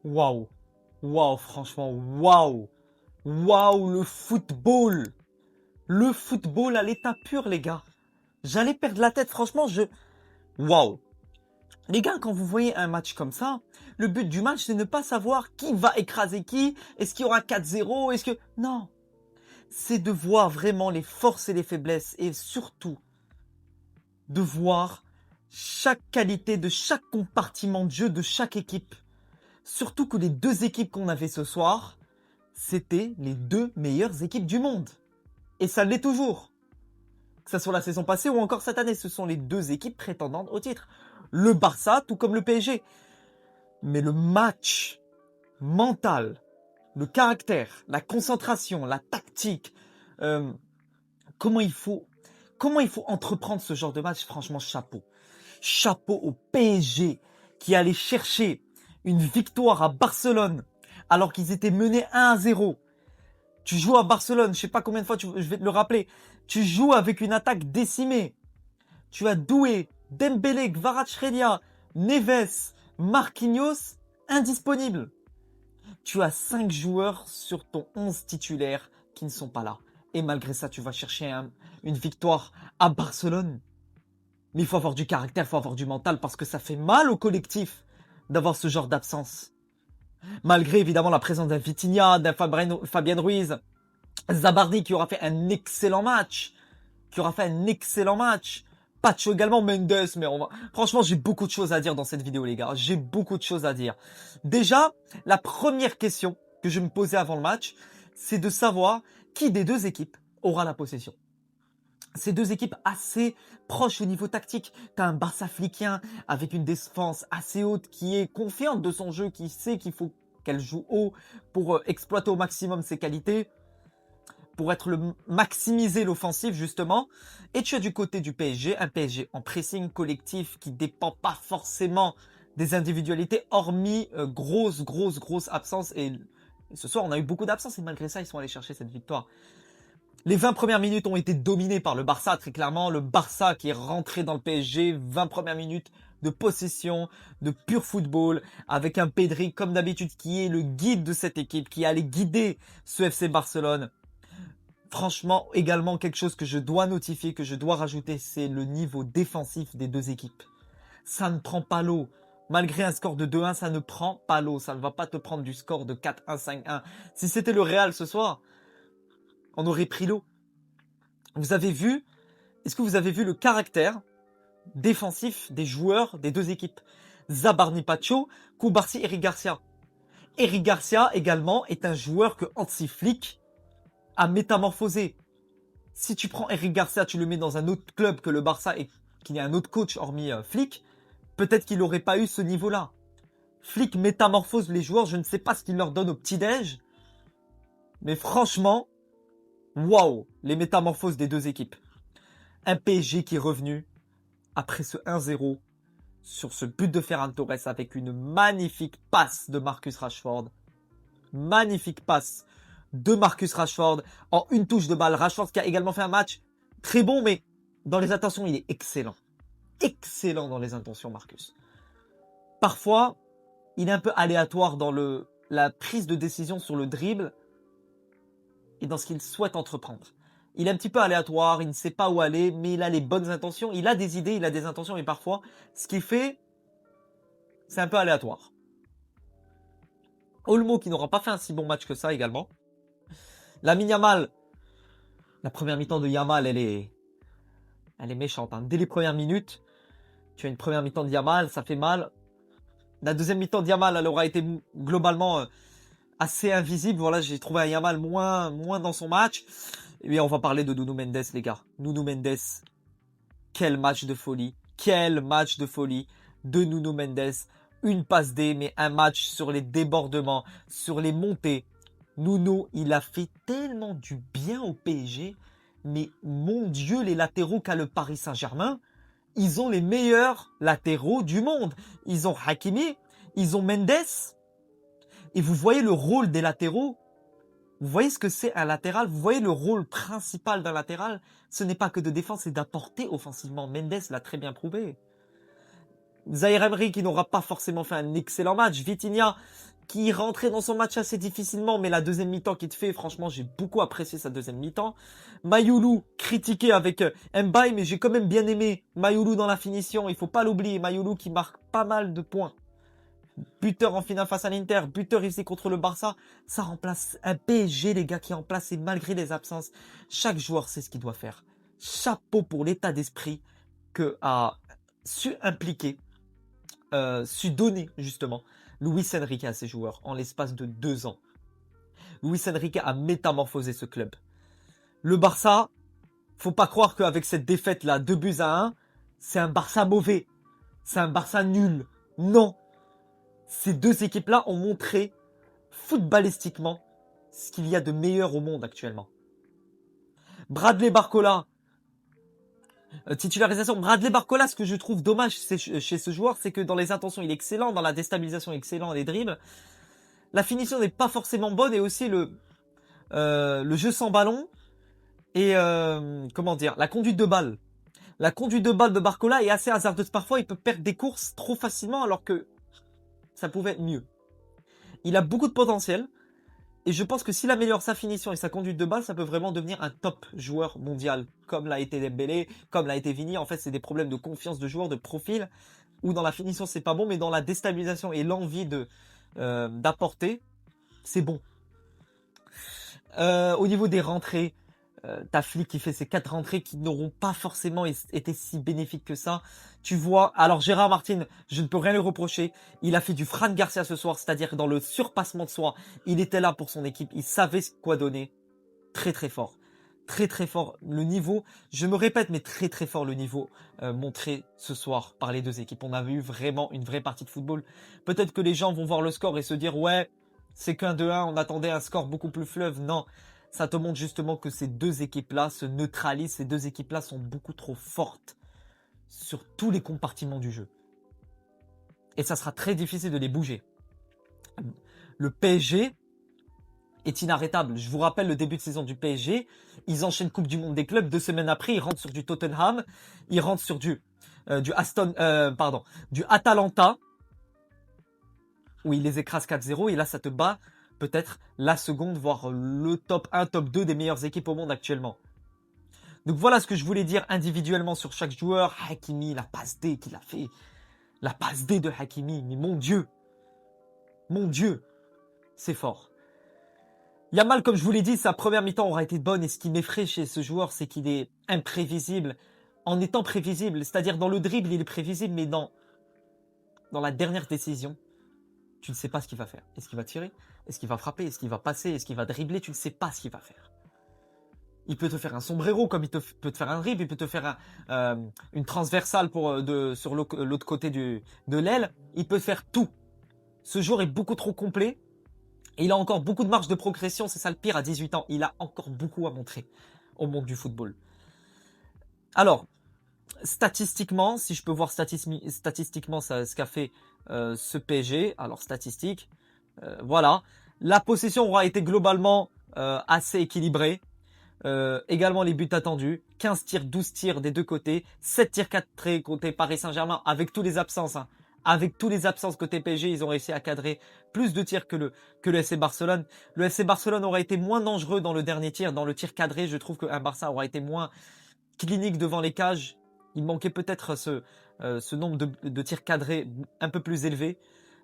Waouh. Waouh, franchement, waouh. Waouh, le football. Le football à l'état pur, les gars. J'allais perdre la tête, franchement, Waouh. Les gars, quand vous voyez un match comme ça, le but du match, c'est ne pas savoir qui va écraser qui. Est-ce qu'il y aura 4-0? Est-ce que... Non. C'est de voir vraiment les forces et les faiblesses et surtout de voir chaque qualité de chaque compartiment de jeu de chaque équipe. Surtout que les deux équipes qu'on avait ce soir, c'était les deux meilleures équipes du monde. Et ça l'est toujours. Que ce soit la saison passée ou encore cette année, ce sont les deux équipes prétendantes au titre. Le Barça, tout comme le PSG. Mais le match mental, le caractère, la concentration, la tactique, comment il faut entreprendre ce genre de match, franchement, chapeau. Chapeau au PSG qui allait chercher une victoire à Barcelone alors qu'ils étaient menés 1-0. Tu joues à Barcelone, je sais pas combien de fois je vais te le rappeler. Tu joues avec une attaque décimée. Tu as Doué, Dembélé, Kvaratskhelia, Neves, Marquinhos, indisponibles. Tu as 5 joueurs sur ton 11 titulaire qui ne sont pas là. Et malgré ça, tu vas chercher une victoire à Barcelone. Mais il faut avoir du caractère, il faut avoir du mental parce que ça fait mal au collectif d'avoir ce genre d'absence. Malgré évidemment la présence d'un Vitinha, d'un Fabien Ruiz, Zabardi qui aura fait un excellent match. Pacho également, Mendes, mais franchement, j'ai beaucoup de choses à dire dans cette vidéo, les gars. J'ai beaucoup de choses à dire. Déjà, la première question que je me posais avant le match, c'est de savoir qui des deux équipes aura la possession. Ces deux équipes assez proches au niveau tactique. T'as un Barça fliquien avec une défense assez haute qui est confiante de son jeu, qui sait qu'il faut qu'elle joue haut pour exploiter au maximum ses qualités, pour maximiser l'offensive justement. Et tu as du côté du PSG, un PSG en pressing collectif qui dépend pas forcément des individualités, hormis grosse absence. Et ce soir, on a eu beaucoup d'absences et malgré ça, ils sont allés chercher cette victoire. Les 20 premières minutes ont été dominées par le Barça, très clairement. Le Barça qui est rentré dans le PSG, 20 premières minutes de possession, de pur football, avec un Pedri, comme d'habitude, qui est le guide de cette équipe, qui allait guider ce FC Barcelone. Franchement, également, quelque chose que je dois notifier, que je dois rajouter, c'est le niveau défensif des deux équipes. Ça ne prend pas l'eau. Malgré un score de 2-1, ça ne prend pas l'eau. Ça ne va pas te prendre du score de 4-1, 5-1. Si c'était le Real ce soir, on aurait pris l'eau. Est-ce que vous avez vu le caractère défensif des joueurs des deux équipes? Zabarni Pacho, Koubarsi, Eric Garcia. Eric Garcia également est un joueur que Hansi Flick a métamorphosé. Si tu prends Eric Garcia, tu le mets dans un autre club que le Barça et qu'il y a un autre coach hormis Flick, peut-être qu'il n'aurait pas eu ce niveau-là. Flick métamorphose les joueurs, je ne sais pas ce qu'il leur donne au petit-déj, mais franchement, waouh, les métamorphoses des deux équipes. Un PSG qui est revenu après ce 1-0 sur ce but de Ferran Torres avec une magnifique passe de Marcus Rashford. Magnifique passe de Marcus Rashford en une touche de balle. Rashford qui a également fait un match très bon, mais dans les intentions, il est excellent. Excellent dans les intentions, Marcus. Parfois, il est un peu aléatoire dans la prise de décision sur le dribble et dans ce qu'il souhaite entreprendre. Il est un petit peu aléatoire, il ne sait pas où aller, mais il a les bonnes intentions, il a des idées, il a des intentions, mais parfois, ce qu'il fait, c'est un peu aléatoire. Olmo qui n'aura pas fait un si bon match que ça également. Lamine Yamal, la première mi-temps de Yamal, elle est méchante. Hein. Dès les premières minutes, tu as une première mi-temps de Yamal, ça fait mal. La deuxième mi-temps de Yamal, elle aura été globalement assez invisible. Voilà, j'ai trouvé un Yamal moins dans son match. Et bien, on va parler de Nuno Mendes, les gars. Nuno Mendes, quel match de folie. Quel match de folie de Nuno Mendes. Une passe D, mais un match sur les débordements, sur les montées. Nuno, il a fait tellement du bien au PSG. Mais mon Dieu, les latéraux qu'a le Paris Saint-Germain, ils ont les meilleurs latéraux du monde. Ils ont Hakimi, ils ont Mendes. Et vous voyez le rôle des latéraux. Vous voyez ce que c'est un latéral. Vous voyez le rôle principal d'un latéral. Ce n'est pas que de défense, c'est d'apporter offensivement. Mendes l'a très bien prouvé. Zaïre Emery qui n'aura pas forcément fait un excellent match. Vitinha qui rentrait dans son match assez difficilement, mais la deuxième mi-temps qu'il te fait, franchement, j'ai beaucoup apprécié sa deuxième mi-temps. Mayoulou, critiqué avec Mbaye, mais j'ai quand même bien aimé Mayoulou dans la finition. Il faut pas l'oublier, Mayoulou qui marque pas mal de points. Buteur en finale face à l'Inter, buteur ici contre le Barça. Ça remplace un PSG, les gars, qui est en place et malgré les absences, chaque joueur sait ce qu'il doit faire. Chapeau pour l'état d'esprit que a su impliquer, su donner justement Luis Enrique à ses joueurs en l'espace de 2 ans. Luis Enrique a métamorphosé ce club. Le Barça, faut pas croire qu'avec cette défaite-là, 2-1, c'est un Barça mauvais. C'est un Barça nul. Non. Ces deux équipes-là ont montré footballistiquement ce qu'il y a de meilleur au monde actuellement. Bradley Barcola, titularisation. Bradley Barcola, ce que je trouve dommage chez ce joueur, c'est que dans les intentions, il est excellent, dans la déstabilisation, excellent, les dribbles. La finition n'est pas forcément bonne et aussi le jeu sans ballon et la conduite de balle. La conduite de balle de Barcola est assez hasardeuse parfois. Il peut perdre des courses trop facilement alors que ça pouvait être mieux. Il a beaucoup de potentiel. Et je pense que s'il améliore sa finition et sa conduite de balle, ça peut vraiment devenir un top joueur mondial. Comme l'a été Dembélé, comme l'a été Vini. En fait, c'est des problèmes de confiance de joueur, de profil. Où dans la finition, c'est pas bon. Mais dans la déstabilisation et l'envie d'apporter, c'est bon. Au niveau des rentrées, t'as Flick qui fait ses 4 rentrées qui n'auront pas forcément été si bénéfiques que ça. Tu vois, alors Gérard Martin, je ne peux rien lui reprocher. Il a fait du Fran Garcia ce soir, c'est-à-dire dans le surpassement de soi. Il était là pour son équipe, il savait quoi donner. Très très fort. Très très fort. Le niveau, je me répète, mais très très fort le niveau montré ce soir par les deux équipes. On a vu vraiment une vraie partie de football. Peut-être que les gens vont voir le score et se dire, ouais, c'est qu'un 2-1, on attendait un score beaucoup plus fleuve. Non. Ça te montre justement que ces deux équipes-là se neutralisent. Ces deux équipes-là sont beaucoup trop fortes sur tous les compartiments du jeu. Et ça sera très difficile de les bouger. Le PSG est inarrêtable. Je vous rappelle le début de saison du PSG. Ils enchaînent Coupe du Monde des clubs. 2 semaines après, ils rentrent sur du Tottenham. Ils rentrent sur du Atalanta. Où ils les écrasent 4-0. Et là, ça te bat peut-être la seconde, voire le top 1, top 2 des meilleures équipes au monde actuellement. Donc voilà ce que je voulais dire individuellement sur chaque joueur. Hakimi, la passe D qu'il a fait. La passe D de Hakimi, mais mon Dieu. Mon Dieu. C'est fort. Yamal, comme je vous l'ai dit, sa première mi-temps aura été bonne. Et ce qui m'effraie chez ce joueur, c'est qu'il est imprévisible. En étant prévisible, c'est-à-dire dans le dribble, il est prévisible, mais dans la dernière décision, tu ne sais pas ce qu'il va faire. Est-ce qu'il va tirer? Est-ce qu'il va frapper? Est-ce qu'il va passer? Est-ce qu'il va dribbler? Tu ne sais pas ce qu'il va faire. Il peut te faire un sombrero comme il peut te faire un dribble. Il peut te faire une transversale sur l'autre côté de l'aile. Il peut faire tout. Ce joueur est beaucoup trop complet. Et il a encore beaucoup de marge de progression. C'est ça le pire à 18 ans. Il a encore beaucoup à montrer au monde du football. Alors, statistiquement, si je peux voir statistiquement ce qu'a fait ce PSG. Alors, statistique, voilà. La possession aura été globalement assez équilibrée. Également les buts attendus. 15 tirs, 12 tirs des deux côtés. 7 tirs cadrés côté Paris Saint-Germain avec tous les absences. Hein. Avec tous les absences côté PSG, ils ont réussi à cadrer plus de tirs que le FC Barcelone. Le FC Barcelone aura été moins dangereux dans le dernier tir, dans le tir cadré. Je trouve qu'un Barça aura été moins clinique devant les cages. Il manquait peut-être ce nombre de tirs cadrés un peu plus élevé.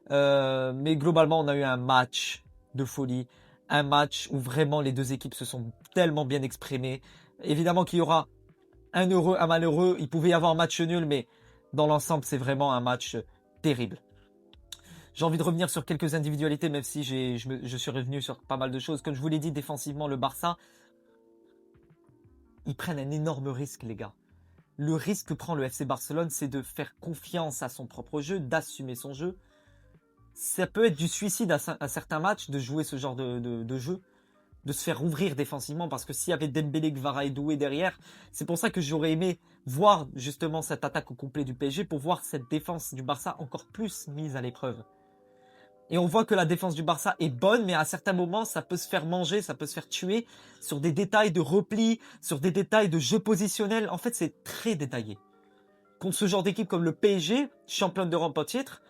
Mais globalement, on a eu un match de folie. Un match où vraiment les deux équipes se sont tellement bien exprimées. Évidemment qu'il y aura un heureux, un malheureux. Il pouvait y avoir un match nul, mais dans l'ensemble, c'est vraiment un match terrible. J'ai envie de revenir sur quelques individualités, même si je suis revenu sur pas mal de choses. Comme je vous l'ai dit, défensivement, le Barça, ils prennent un énorme risque, les gars. Le risque que prend le FC Barcelone, c'est de faire confiance à son propre jeu, d'assumer son jeu. Ça peut être du suicide à certains matchs de jouer ce genre de jeu, de se faire ouvrir défensivement, parce que s'il y avait Dembélé, Kvara et Doué derrière, c'est pour ça que j'aurais aimé voir justement cette attaque au complet du PSG, pour voir cette défense du Barça encore plus mise à l'épreuve. Et on voit que la défense du Barça est bonne, mais à certains moments, ça peut se faire manger, ça peut se faire tuer sur des détails de repli, sur des détails de jeu positionnel. En fait, c'est très détaillé. Contre ce genre d'équipe comme le PSG, champion d'Europe au titre,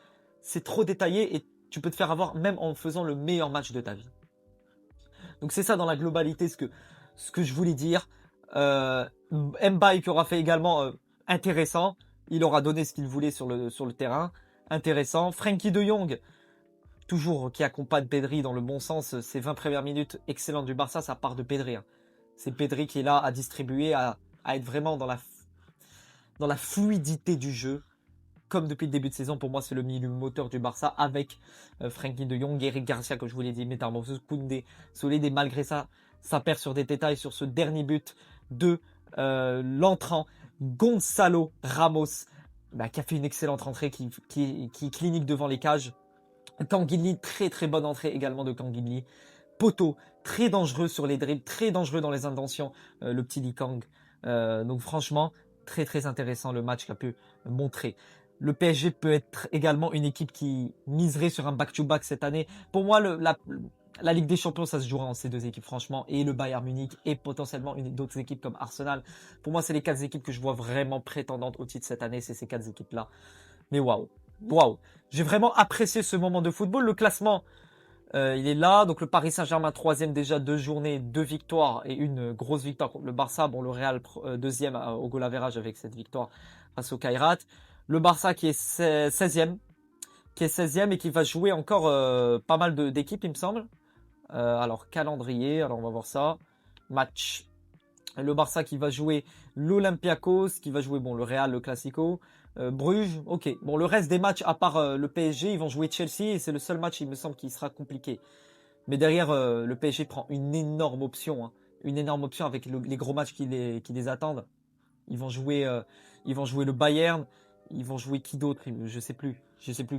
c'est trop détaillé et tu peux te faire avoir même en faisant le meilleur match de ta vie. Donc c'est ça dans la globalité ce que je voulais dire. Mbaye qui aura fait également intéressant. Il aura donné ce qu'il voulait sur le terrain. Intéressant. Frenkie de Jong, toujours qui accompagne Pedri dans le bon sens. Ces 20 premières minutes excellentes du Barça, ça part de Pedri. Hein. C'est Pedri qui est là à distribuer, à être vraiment dans la fluidité du jeu. Comme depuis le début de saison, pour moi, c'est le milieu moteur du Barça avec Frenkie de Jong, Eric Garcia, que je vous l'ai dit, Métamorphose, Koundé, Solide. Et malgré ça, ça perd sur des détails sur ce dernier but de l'entrant Gonzalo Ramos, qui a fait une excellente entrée, qui clinique devant les cages. Canguilhi, très très bonne entrée également de Canguilhi. Poto, très dangereux sur les dribbles, très dangereux dans les intentions, le petit Lee Kang. Donc franchement, très très intéressant le match qu'a pu montrer. Le PSG peut être également une équipe qui miserait sur un back-to-back cette année. Pour moi, la Ligue des Champions, ça se jouera en ces deux équipes, franchement. Et le Bayern Munich et potentiellement d'autres équipes comme Arsenal. Pour moi, c'est les 4 équipes que je vois vraiment prétendantes au titre cette année. C'est ces 4 équipes-là. Mais waouh. Waouh. J'ai vraiment apprécié ce moment de football. Le classement, il est là. Donc le Paris Saint-Germain, 3e déjà, 2 journées, 2 victoires et une grosse victoire contre le Barça. Bon, le Real, 2e au goal average avec cette victoire face au Kairat. Le Barça qui est 16e. Et qui va jouer encore pas mal d'équipes, il me semble. Alors, calendrier, alors on va voir ça. Match. Le Barça qui va jouer l'Olympiakos, qui va jouer le Real, le Classico. Bruges, ok. Bon, le reste des matchs, à part le PSG, ils vont jouer Chelsea. Et c'est le seul match, il me semble, qui sera compliqué. Mais derrière, le PSG prend une énorme option. Hein. Une énorme option avec les gros matchs qui les attendent. Ils vont jouer le Bayern. Ils vont jouer qui d'autre? Je sais plus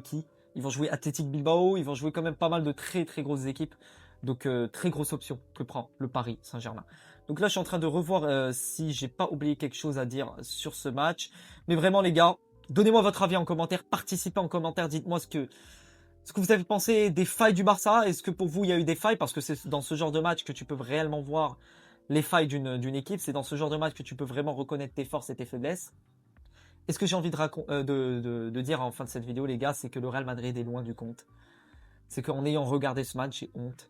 qui. Ils vont jouer Athletic Bilbao. Ils vont jouer quand même pas mal de très très grosses équipes. Donc très grosse option que prend le Paris Saint-Germain. Donc là je suis en train de revoir si j'ai pas oublié quelque chose à dire sur ce match. Mais vraiment les gars, donnez-moi votre avis en commentaire. Participez en commentaire. Dites-moi ce que vous avez pensé des failles du Barça. Est-ce que pour vous il y a eu des failles? Parce que c'est dans ce genre de match que tu peux réellement voir les failles d'une équipe. C'est dans ce genre de match que tu peux vraiment reconnaître tes forces et tes faiblesses. Et ce que j'ai envie de dire en fin de cette vidéo, les gars, c'est que le Real Madrid est loin du compte. C'est qu'en ayant regardé ce match, j'ai honte.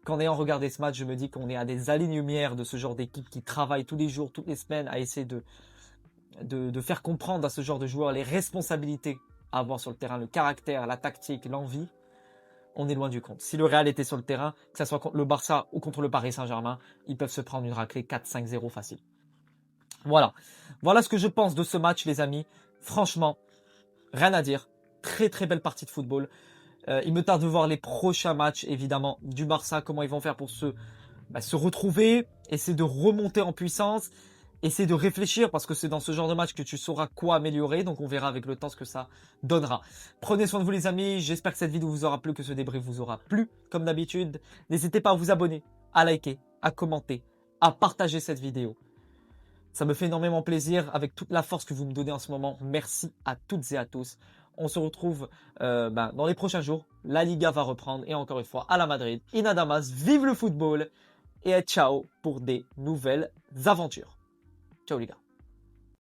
Qu'en ayant regardé ce match, je me dis qu'on est à des années-lumière de ce genre d'équipe qui travaille tous les jours, toutes les semaines, à essayer de faire comprendre à ce genre de joueurs les responsabilités à avoir sur le terrain, le caractère, la tactique, l'envie. On est loin du compte. Si le Real était sur le terrain, que ce soit contre le Barça ou contre le Paris Saint-Germain, ils peuvent se prendre une raclée 4-5-0 facile. Voilà ce que je pense de ce match, les amis. Franchement, rien à dire. Très très belle partie de football. Il me tarde de voir les prochains matchs, évidemment, du Barça. Comment ils vont faire pour se retrouver, essayer de remonter en puissance, essayer de réfléchir, parce que c'est dans ce genre de match que tu sauras quoi améliorer. Donc on verra avec le temps ce que ça donnera. Prenez soin de vous, les amis. J'espère que cette vidéo vous aura plu, que ce débrief vous aura plu, comme d'habitude. N'hésitez pas à vous abonner, à liker, à commenter, à partager cette vidéo. Ça me fait énormément plaisir avec toute la force que vous me donnez en ce moment. Merci à toutes et à tous. On se retrouve dans les prochains jours. La Liga va reprendre. Et encore une fois, à la Madrid, in Damas, vive le football. Et ciao pour des nouvelles aventures. Ciao les gars.